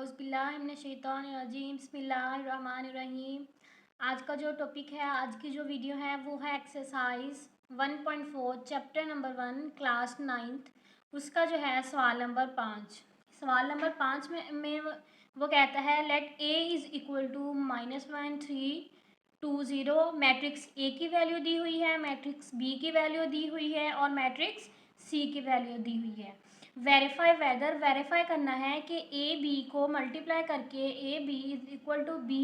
औज़ुबिल्लाहिमिनश्शैतानिर्रजीम बिस्मिल्लाहिर्रहमानिर्रहीम। आज का जो टॉपिक है, आज की जो वीडियो है वो है exercise 1.4 chapter number 1 class 9th। उसका जो है सवाल नंबर 5। सवाल नंबर 5 में वो कहता है let A is equal to -1 3 2 0। Matrix A की वैल्यू दी हुई है, मैट्रिक्स बी की वैल्यू दी हुई है और मैट्रिक्स सी की वैल्यू दी हुई है। वेरीफाई वेदर, वेरीफाई करना है कि ए बी को मल्टीप्लाई करके A B is equal to B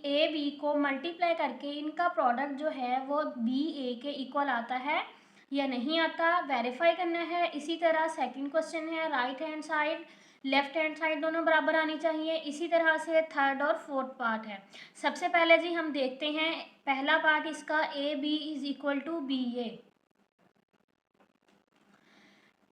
A B को मल्टीप्लाई करके इनका प्रोडक्ट जो है वो बी ए के इक्वल आता है या नहीं आता, वेरीफाई करना है। इसी तरह सेकंड क्वेश्चन है right hand side left hand side दोनों बराबर आनी चाहिए। इसी तरह से थर्ड और फोर्थ पार्ट है। सबसे पहले जी हम देखते हैं पहला पार्ट इसका, A B is equal to B A.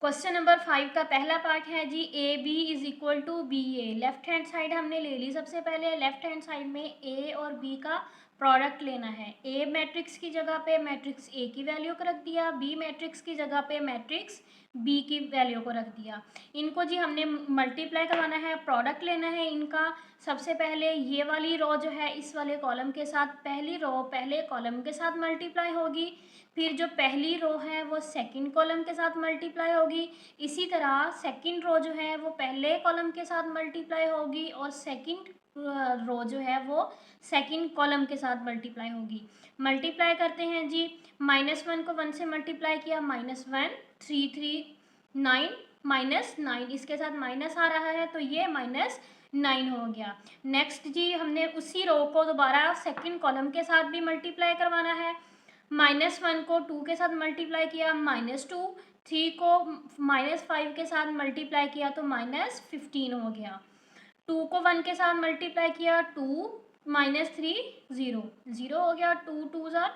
Question number 5 का पहला पार्ट है जी A B is equal to B A. Left hand side हमने ले ली। सबसे पहले लेफ्ट हैंड साइड में ए और बी का प्रोडक्ट लेना है। ए मैट्रिक्स की जगह पे मैट्रिक्स ए की वैल्यू को रख दिया, बी मैट्रिक्स की जगह पे मैट्रिक्स बी की वैल्यू को रख दिया। इनको जी हमने मल्टीप्लाई करवाना है, प्रोडक्ट लेना है इनका। सबसे पहले ये वाली रो जो है इस वाले कॉलम के साथ, पहली रो पहले कॉलम के साथ मल्टीप्लाई होगी, फिर जो पहली रो है वो सेकंड कॉलम के साथ मल्टीप्लाई होगी। इसी तरह सेकंड रो जो है वो पहले कॉलम के साथ मल्टीप्लाई होगी और सेकंड रो जो है वो सेकंड कॉलम के साथ मल्टीप्लाई होगी। मल्टीप्लाई करते हैं जी। -1 को 1 से मल्टीप्लाई किया, -1 3 3 9 -9 इसके साथ माइनस आ रहा है तो ये -9 हो गया। नेक्स्ट जी हमने उसी रो को दोबारा सेकंड कॉलम के साथ भी मल्टीप्लाई करवाना है। -1 को 2 के साथ मल्टीप्लाई किया, -2 3 को -5 के साथ मल्टीप्लाई किया तो -15 हो गया। 2 को 1 के साथ मल्टीप्लाई किया, 2 -3 0 0 हो गया, 2 2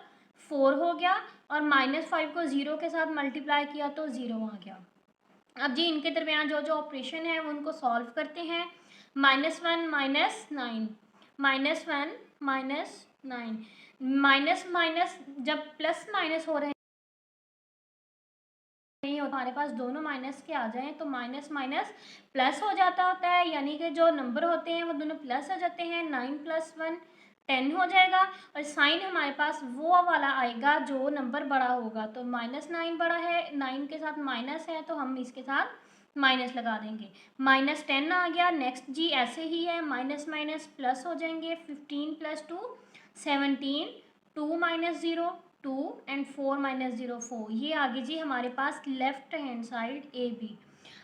4 हो गया और -5 को 0 के साथ मल्टीप्लाई किया तो 0 आ गया। अब जी इनके दरमियान जो जो ऑपरेशन है वो उनको सॉल्व करते हैं। -1 -9 -1 -9 माइनस माइनस जब प्लस माइनस हो रहे नहीं होता, हमारे पास दोनों माइनस के आ जाएं तो माइनस माइनस प्लस हो जाता होता है, यानी कि जो नंबर होते हैं वो दोनों प्लस हो जाते हैं। 9 + 1 10 हो जाएगा और साइन हमारे पास वो वाला आएगा जो नंबर बड़ा होगा। तो -9 बड़ा है, 9 के साथ माइनस है तो हम इसके साथ माइनस लगा देंगे। -10 आ गया। नेक्स्ट जी ऐसे ही है, माइनस माइनस प्लस हो जाएंगे। 15 + 2 17 2 - 0 2 एंड 4 - 0 4। ये आगे जी हमारे पास left hand side A B.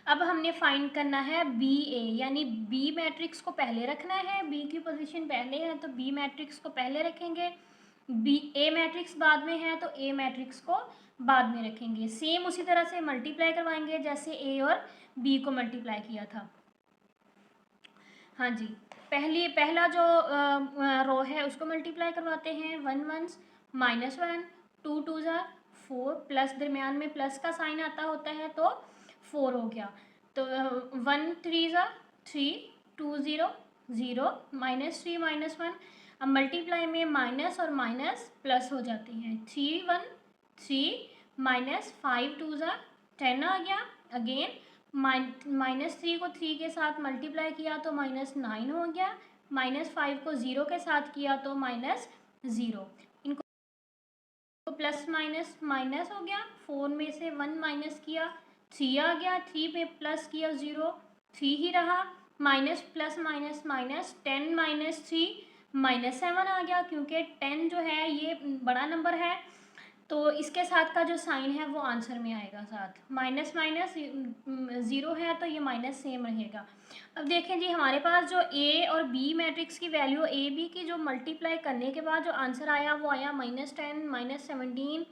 अब हमने फाइंड करना है बी ए, यानी बी मैट्रिक्स को पहले रखना है। बी की पोजीशन पहले है तो बी मैट्रिक्स को पहले रखेंगे। बी ए मैट्रिक्स बाद में है तो ए मैट्रिक्स को बाद में रखेंगे। सेम उसी तरह से मल्टीप्लाई करवाएंगे जैसे ए और बी को मल्टीप्लाई किया था। हाँ जी, पहला जो रो है उसको मल्टीप्लाई करवाते हैं। 1 1 -1 2 2 4 प्लस दरमियान में प्लस का साइन आता होता है तो 4 हो गया। तो 1 3 3 2 0 0 -3 -1। अब मल्टीप्लाई में माइनस और माइनस प्लस हो जाती हैं। 3 1 3 -5 2 10 आ गया। अगेन -3 को 3 के साथ मल्टीप्लाई किया तो -9 हो गया। -5 को 0 के साथ किया तो -0। इनको प्लस माइनस माइनस हो गया। 4 में से 1 माइनस किया 3 आ गया। 3 पे प्लस किया 0 3 ही रहा। माइनस प्लस माइनस माइनस 10 - 3 -7 आ गया, क्योंकि 10 जो है ये बड़ा नंबर है तो इसके साथ का जो साइन है वो आंसर में आएगा साथ। माइनस माइनस 0 है तो ये माइनस सेम रहेगा। अब देखें जी हमारे पास जो ए और बी मैट्रिक्स की वैल्यू, ए बी की जो मल्टीप्लाई करने के बाद जो आंसर आया वो आया -10 -17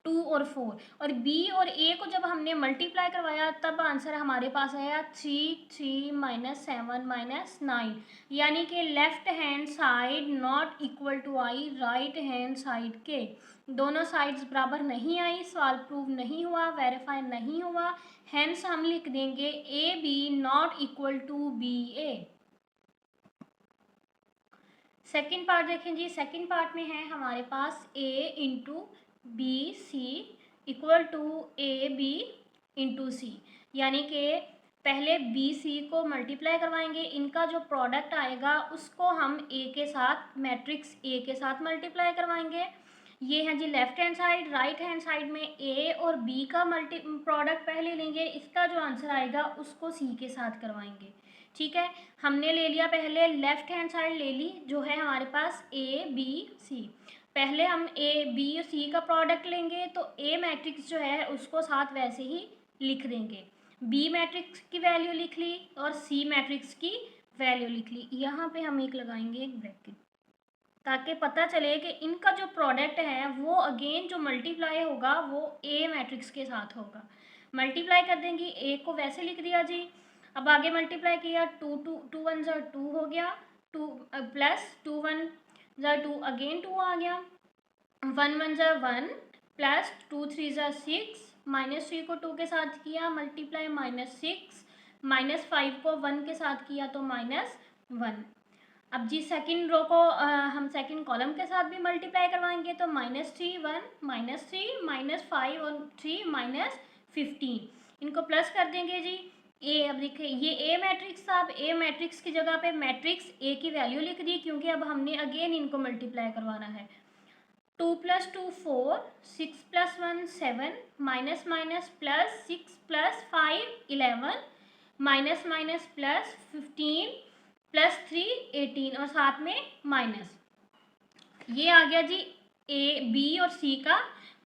2 और 4। और बी और ए को जब हमने मल्टीप्लाई करवाया तब आंसर हमारे पास आया 3 3 -7 -9, यानी कि left hand side not equal to I right hand side के। दोनों साइड्स बराबर नहीं आई, सवाल प्रूव नहीं हुआ, वेरीफाई नहीं हुआ, हेंस हम लिख देंगे A B not equal to B A. Second part देखें जी। सेकेंड पार्ट में है हमारे पास A into B C equal to A B into C, यानी कि पहले बी सी को मल्टीप्लाई करवाएंगे, इनका जो प्रोडक्ट आएगा उसको हम ए के साथ, मैट्रिक्स ए के साथ मल्टीप्लाई करवाएंगे। ये है जी left hand side. Right hand side में ए और बी का प्रोडक्ट पहले लेंगे, इसका जो आंसर आएगा उसको सी के साथ करवाएंगे। ठीक है, हमने ले लिया पहले लेफ्ट हैंड साइड ले ली, जो है हमारे पास ए बी सी। पहले हम ए बी और सी का प्रोडक्ट लेंगे, तो ए मैट्रिक्स जो है उसको साथ वैसे ही लिख देंगे। बी मैट्रिक्स की वैल्यू लिख ली और सी मैट्रिक्स की वैल्यू लिख ली। यहाँ पे हम एक लगाएंगे एक ब्रैकेट, ताकि पता चले कि इनका जो प्रोडक्ट है वो अगेन जो मल्टीप्लाई होगा वो ए मैट्रिक्स के साथ होगा। मल्टीप्लाई कर देंगी, ए को वैसे लिख दिया जी। अब आगे मल्टीप्लाई किया, टू वन ज़ा टू हो गया, टू प्लस टू वन ज़ा टू, अगेन टू आ गया, वन वन ज़ा वन, प्लस टू थ्री ज़ा सिक्स, माइनस थ्री को टू के साथ किया multiply, minus six, minus five को वन के साथ किया तो माइनस वन। अब जी सेकंड रो को हम सेकंड कॉलम के साथ भी मल्टीप्लाई करवाएंगे, तो minus three one, minus three, minus five और थ्री, माइनस 15। इनको प्लस कर देंगे जी। ए, अब देखिए ये ए मैट्रिक्स था, अब ए मैट्रिक्स की जगह पे मैट्रिक्स ए की वैल्यू लिख दी, क्योंकि अब हमने अगेन इनको मल्टीप्लाई करवाना है। Two plus two four, six plus one seven, minus minus plus, six plus five 11, minus minus plus 15, plus 3 18 और साथ में माइनस। ये आ गया जी ए बी और सी का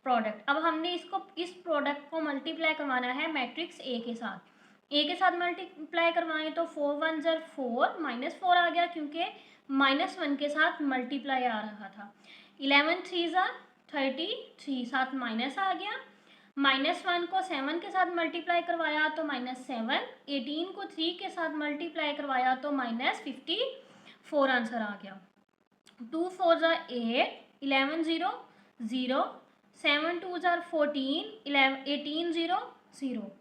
प्रोडक्ट। अब हमने इसको इस प्रोडक्ट को मल्टीप्लाई करवाना है मैट्रिक्स ए के साथ। ए के साथ मल्टीप्लाई करवाएं तो फोर वन ज़र फोर, माइनस फोर आ गया क्योंकि माइनस वन के साथ मल्टीप्लाई आ रहा था। 11 थ्री ज़ा 33, साथ माइनस आ गया। माइनस वन को सेवन के साथ मल्टीप्लाई करवाया तो माइनस सेवन, 18 को थ्री के साथ मल्टीप्लाई करवाया तो माइनस 54 आंसर आ गया। टू फोर ज़ा eight, 11 zero zero, seven two ज़ा 14, 18 zero zero.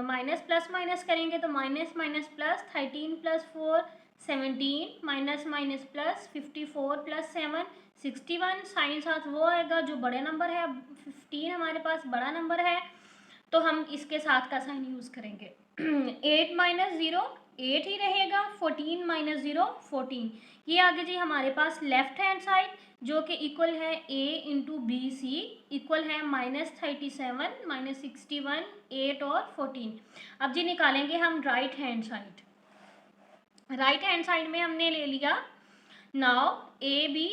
Minus plus minus करेंगे तो minus minus plus, 13 plus 4 17, minus minus plus, 54 plus 7 61। Sign साथ वो आएगा जो बड़े नंबर है। 15 हमारे पास बड़ा नंबर है तो हम इसके साथ का साइन यूज़ करेंगे। 8 माइनस ज़ीरो 8 ही रहेगा, 14 माइनस ज़ीरो 14। ये आगे जी हमारे पास लेफ्ट हैंड साइड जो कि इक्वल है A into B C, equal है माइनस 37, माइनस 61, 8 और 14। अब जी निकालेंगे हम right hand side. Right hand side में हमने ले लिया नाउ ए बी,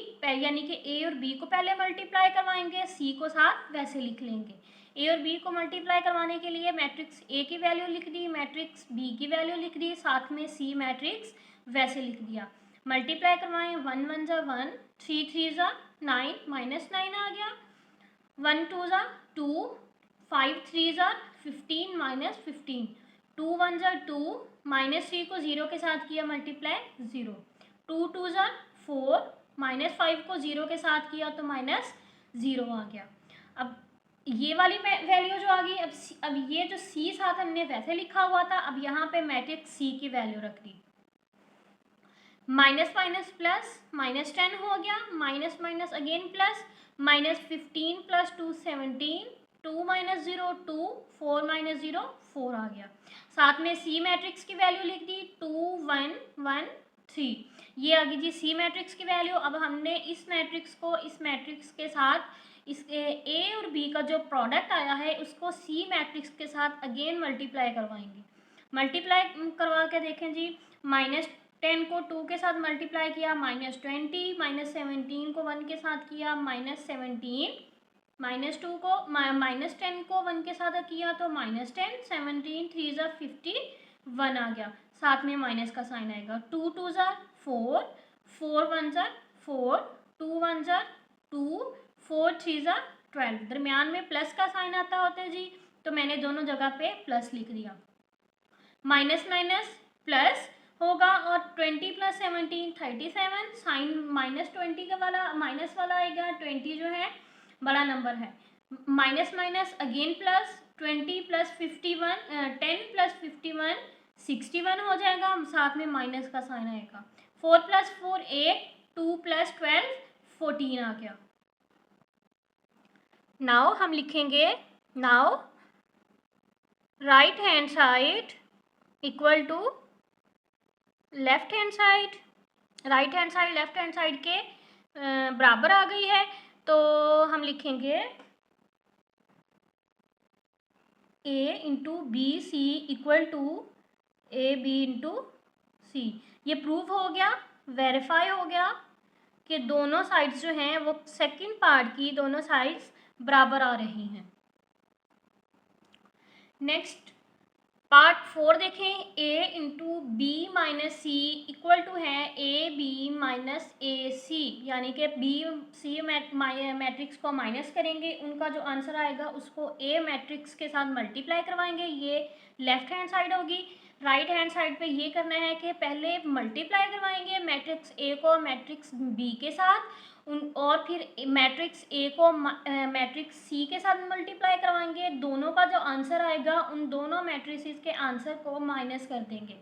यानी कि ए और बी को पहले मल्टीप्लाई करवाएंगे, सी को साथ वैसे लिख लेंगे। ए और बी को मल्टीप्लाई करवाने के लिए मैट्रिक्स ए की वैल्यू लिख दी, मैट्रिक्स बी की वैल्यू लिख दी, साथ में सी मैट्रिक्स वैसे लिख दिया। मल्टीप्लाई करवाएं, वन वन ज़ा वन, थ्री थ्री ज़ा नाइन, माइनस नाइन आ गया, वन टू ज़ा टू, फाइव थ्री ज़ा 15, माइनस 15, टू वन ज़ा टू, माइनस थ्री को ज़ीरो के साथ किया मल्टीप्लाई ज़ीरो, टू टू ज़ा फोर, माइनस फाइव को ज़ीरो के साथ किया तो माइनस ज़ीरो आ गया। अब ये वाली वैल्यू जो आ गई, अब ये जो सी साथ हमने वैसे लिखा हुआ था, अब यहाँ पे मैट्रिक्स सी की वैल्यू रख दी। माइनस माइनस प्लस, माइनस 10 हो गया, minus minus again plus, minus 15 plus 2 17, 2 minus zero 2, 4 minus zero 4 आ गया। साथ में सी मैट्रिक्स की वैल्यू लिख दी 2 1 1 3। ये आ गई जी सी मैट्रिक्स की वैल्यू। अब हमने इस मैट्रिक्स को इस मैट्रिक्स के साथ इस ए और बी का जो प्रोडक्ट आया है उसको सी मैट्रिक्स के साथ अगेन मल्टीप्लाई करवाएंगे। मल्टीप्लाई करवा के देखें जी, माइनस 10 को 2 के साथ मल्टीप्लाई किया माइनस 20, माइनस 17 को 1 के साथ किया माइनस 17, माइनस 2 को माइनस 10 को 1 के साथ किया तो माइनस 10, 17 थ्री ज़ा 51 आ गया, साथ में माइनस का साइन आएगा। टू टू ज़ा फोर, फोर वन ज़ा फोर, टू वन ज़ा टू, फोर थ्री ज़ा 12। दरमियान में प्लस का साइन आता होता है जी, तो मैंने दोनों जगह पे प्लस लिख दिया। माइनस माइनस प्लस होगा और 20 प्लस 17 37, साइन माइनस 20 का वाला माइनस वाला आएगा, 20 जो है बड़ा नंबर है। Minus minus again plus, 20 plus 51, 10 plus 51 61 हो जाएगा, साथ में माइनस का साइन आएगा। 4 प्लस 4 8, 2 प्लस 12 14 आ गया। नाउ हम लिखेंगे, now right hand side equal to left hand side, right hand side left hand side के बराबर आ गई है, तो हम लिखेंगे A into B C equal to A B into C. ये प्रूव हो गया, वेरीफाई हो गया कि दोनों साइड्स जो हैं वो सेकंड पार्ट की दोनों साइड्स बराबर आ रही हैं। नेक्स्ट पार्ट 4 देखें, A into B minus C equal to है A B minus A C, यानी कि बी सी मैट्रिक्स को माइनस करेंगे, उनका जो आंसर आएगा उसको ए मैट्रिक्स के साथ मल्टीप्लाई करवाएंगे, ये लेफ्ट हैंड साइड होगी। राइट हैंड साइड पे ये करना है कि पहले मल्टीप्लाई करवाएंगे मैट्रिक्स ए को मैट्रिक्स बी के साथ, और फिर मैट्रिक्स ए को मैट्रिक्स सी के साथ मल्टीप्लाई करवाएंगे। दोनों का जो आंसर आएगा उन दोनों मैट्रिसेस के आंसर को माइनस कर देंगे।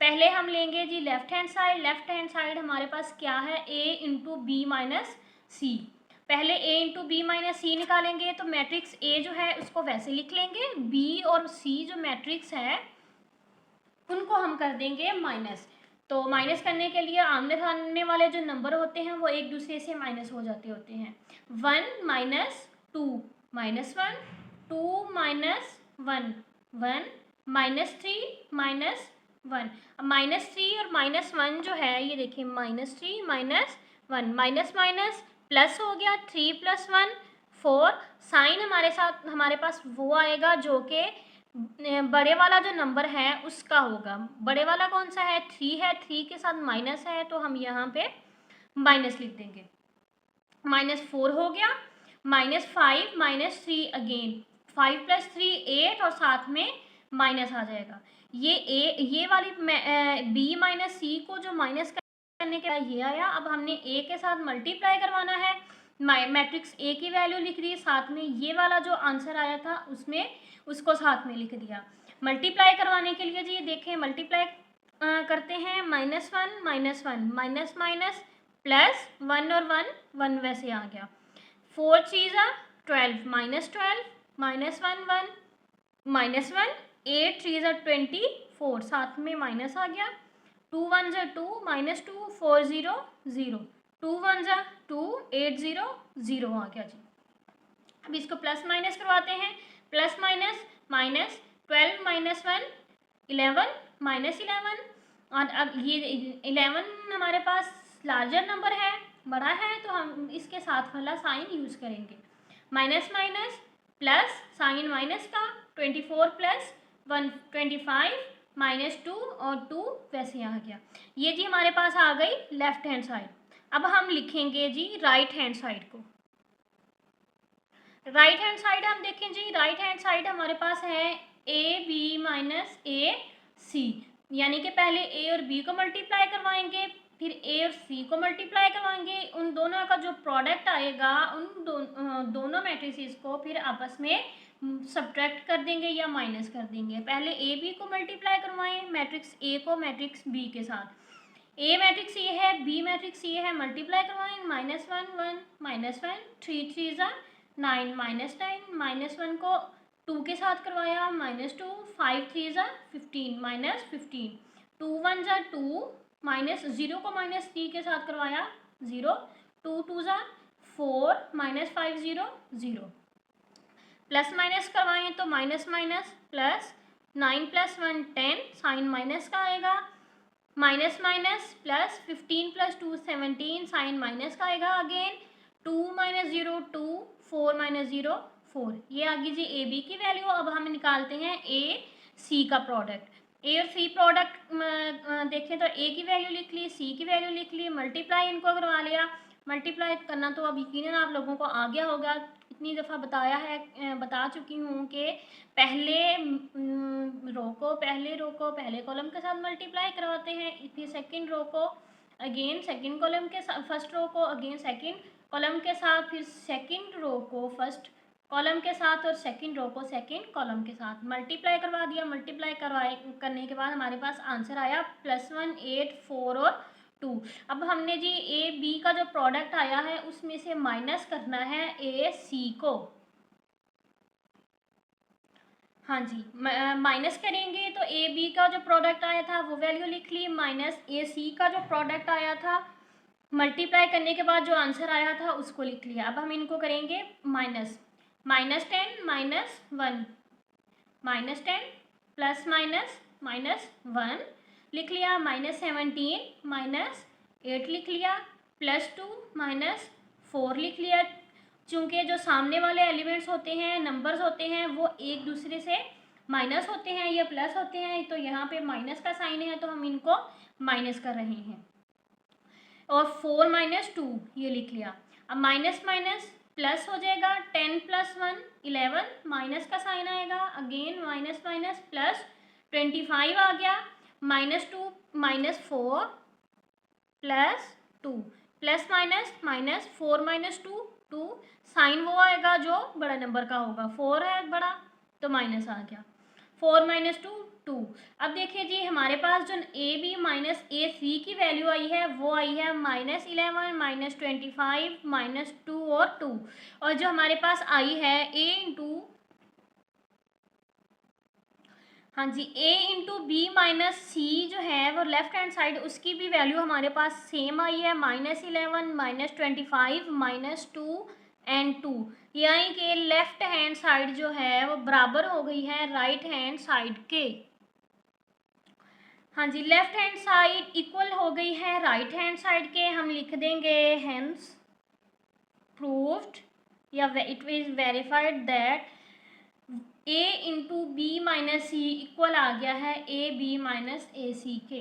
पहले हम लेंगे जी left hand side. Left hand side हमारे पास क्या है, A into B minus C. पहले A into B minus C निकालेंगे, तो मैट्रिक्स ए जो है उसको वैसे लिख लेंगे, बी और सी जो मैट्रिक्स है उनको हम कर देंगे माइनस। तो माइनस करने के लिए आमने सामने वाले जो नंबर होते हैं वो एक दूसरे से माइनस हो जाते होते हैं। 1 minus 2 minus 1, 2 minus 1 1, minus 3 minus 1। अब माइनस 3 और माइनस 1 जो है ये देखिए, minus 3 minus 1, minus minus plus हो गया, 3 प्लस 1 4। साइन हमारे पास वो आएगा जो कि बड़े वाला जो नंबर है उसका होगा। बड़े वाला कौन सा है, 3 है, 3 के साथ माइनस है तो हम यहाँ पे माइनस लिख देंगे। माइनस 4 हो गया, माइनस 5 माइनस 3 अगेन, 5 प्लस 3 8 और साथ में माइनस आ जाएगा। ये वाली बी माइनस सी को जो माइनस करने के बाद ये आया। अब हमने ए के साथ मल्टीप्लाई करवाना है, मैट्रिक्स ए की वैल्यू लिख दी, साथ में ये वाला जो आंसर आया था उसमें उसको साथ में लिख दिया। मल्टीप्लाई करवाने के लिए जी देखें, मल्टीप्लाई करते हैं, -1 -1 माइनस माइनस प्लस 1 और 1 1 वैसे आ गया, 4 चीज़ा 12 -12 -1 1 -1, 8 3 24 साथ में माइनस आ गया, 2 1 2 -2 4 0 0, 2 1 2 8 0 0 आ गया जी। अब इसको प्लस माइनस करवाते हैं, plus minus minus 12 minus 1 11 minus 11, और अब ये 11 हमारे पास लार्जर नंबर है, बड़ा है, तो हम इसके साथ वाला साइन यूज़ करेंगे। Minus minus plus sign minus का, 24 प्लस 1 25 -2 और 2 वैसे आ गया। ये जी हमारे पास आ गई लेफ्ट हैंड साइड। अब हम लिखेंगे जी राइट हैंड साइड को। राइट हैंड साइड हम देखें जी, राइट हैंड साइड हमारे पास है A B minus A C, यानी कि पहले ए और बी को मल्टीप्लाई करवाएंगे, फिर ए और सी को मल्टीप्लाई करवाएंगे, उन दोनों का जो प्रोडक्ट आएगा उन दोनों मैट्रिसेस को फिर आपस में सब्ट्रैक्ट कर देंगे या माइनस कर देंगे। पहले ए बी को मल्टीप्लाई करवाएं, मैट्रिक्स ए को मैट्रिक्स बी के साथ, ए मैट्रिक्स ये है, बी मैट्रिक्स ये है, मल्टीप्लाई करवाएं, -1 1 -1 3 3 9 -9 -1 को 2 के साथ करवाया, -2 5 3 15 -15, 2 1 2 -0 को -3 के साथ करवाया 0, 2 2 4 -5 0 0। प्लस माइनस करवाएं तो minus minus plus, 9 plus 1 10 sign minus का आएगा, minus minus plus 15 plus 2 17 sign minus का आएगा अगेन, 2 -0 2 4 -0 4। ये आ गई जी ए बी की वैल्यू। अब हम निकालते हैं ए सी का प्रोडक्ट। ए और सी प्रोडक्ट देखें तो ए की वैल्यू लिख ली, सी की वैल्यू लिख ली, मल्टीप्लाई इनको करवा लिया। मल्टीप्लाई करना तो अब यकीनन आप लोगों को आ गया होगा, इतनी दफ़ा बताया है, बता चुकी हूँ कि पहले रो को पहले कॉलम के साथ मल्टीप्लाई करवाते हैं, फिर सेकंड रो को अगेन सेकंड कॉलम के साथ, फर्स्ट रो को अगेन सेकंड कॉलम के साथ, फिर सेकंड रो को फर्स्ट कॉलम के साथ और सेकंड रो को सेकंड कॉलम के साथ मल्टीप्लाई करवा दिया। मल्टीप्लाई करने के बाद हमारे पास आंसर आया +1 8 4 और 2। अब हमने जी ए बी का जो प्रोडक्ट आया है उसमें से माइनस करना है ए सी को। हाँ जी, माइनस करेंगे तो ए बी का जो प्रोडक्ट आया था वो वैल्यू लिख ली, माइनस ए सी का जो प्रोडक्ट आया था मल्टीप्लाई करने के बाद जो आंसर आया था उसको लिख लिया। अब हम इनको करेंगे माइनस, -10 -1, -10 प्लस -1 लिख लिया, -17 -8 लिख लिया, +2 -4 लिख लिया। चूँकि जो सामने वाले एलिमेंट्स होते हैं, नंबर्स होते हैं, वो एक दूसरे से माइनस होते हैं या प्लस होते हैं, तो यहाँ पे माइनस का साइन है तो हम इनको माइनस कर रहे हैं। और 4 - 2 ये लिख लिया। अब माइनस माइनस प्लस हो जाएगा, 10 + 1 11, माइनस का साइन आएगा, अगेन माइनस माइनस प्लस 25 आ गया, -2 -4 +2 प्लस माइनस माइनस 4 - 2 2, साइन वो आएगा जो बड़ा नंबर का होगा, 4 है बड़ा तो माइनस आ गया, 4 - 2 2। अब देखिए जी हमारे पास जो ए बी माइनस ए सी की वैल्यू आई है वो आई है -11 -25 -2 और 2। और जो हमारे पास आई है ए इंटू, हाँ जी, ए इंटू बी माइनस सी जो है वो लेफ्ट हैंड साइड उसकी भी वैल्यू हमारे पास सेम आई है, -11 -25 -2 एंड 2, यानी कि लेफ्ट हैंड साइड जो है वो बराबर हो गई है राइट हैंड साइड के। हाँ जी, लेफ्ट हैंड साइड इक्वल हो गई है राइट हैंड साइड के। हम लिख देंगे हेंस प्रूव्ड या it is verified that A into B minus C equal आ गया है ए बी माइनस ए सी के।